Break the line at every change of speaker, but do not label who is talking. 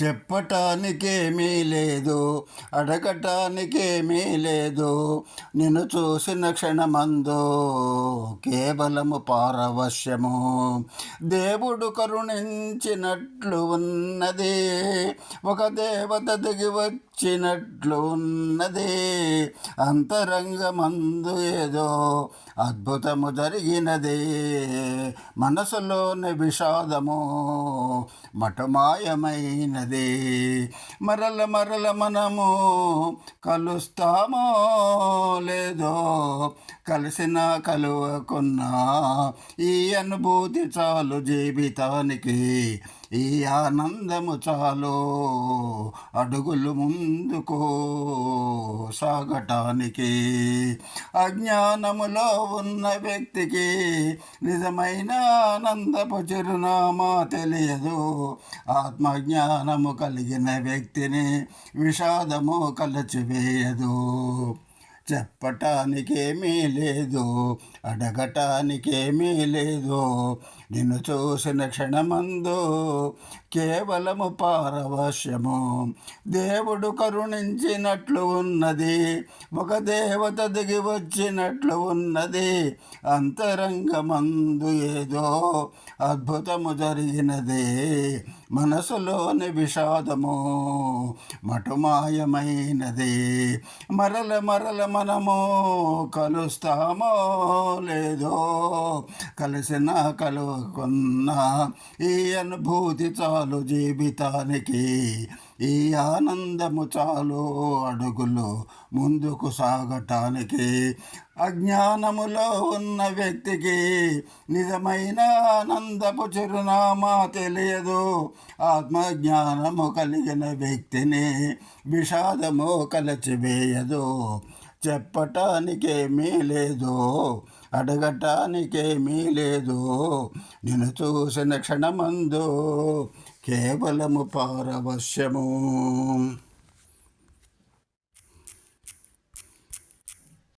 చెప్పటానికేమీ లేదు, అడగటానికేమీ లేదు. నిన్ను చూసిన క్షణమందు కేవలము పారవశ్యము. దేవుడు కరుణించినట్లు ఉన్నది, ఒక దేవత దిగి వచ్చినట్లు ఉన్నది. అంతరంగమందు ఏదో అద్భుతము జరిగినది. మనసులోని విషాదము మటుమాయమైనది. మరల మరల మనము కలుస్తామో లేదో, కలిసిన కలువకున్నా ఈ అనుభూతి చాలు జీవితానికి. ఈ ఆనందము చాలు అడుగులు ముందుకు సాగటానికి. అజ్ఞానములో ఉన్న వ్యక్తికి నిజమైన ఆనందపు చిరునామా తెలియదు. ఆత్మజ్ఞానము కలిగిన వ్యక్తిని విషాదము కలచివేయదు. చెప్పటానికేమీ లేదు, అడగటానికేమీ లేదు. నిన్ను చూసిన క్షణమందు కేవలము పారవశ్యము. దేవుడు కరుణించినట్లు ఉన్నది, ఒక దేవత దిగి వచ్చినట్లు ఉన్నది. అంతరంగమందు ఏదో అద్భుతము జరిగినది. మనసులోని విషాదము మటుమాయమైనది. మరల మరల మనము కలుస్తామో లేదో, కలిసిన కలువకున్నా ఈ అనుభూతి చాలు జీవితానికి. ఈ ఆనందము చాలు అడుగులు ముందుకు సాగటానికి. అజ్ఞానములో ఉన్న వ్యక్తికి నిజమైన ఆనందపు చిరునామా తెలియదు. ఆత్మజ్ఞానము కలిగిన వ్యక్తిని విషాదము కలచివేయదు. చెప్పటానికేమీ లేదు, అడగటానికేమీ లేదు. నిన్ను చూసిన క్షణమందు కేవలము పారవశ్యము.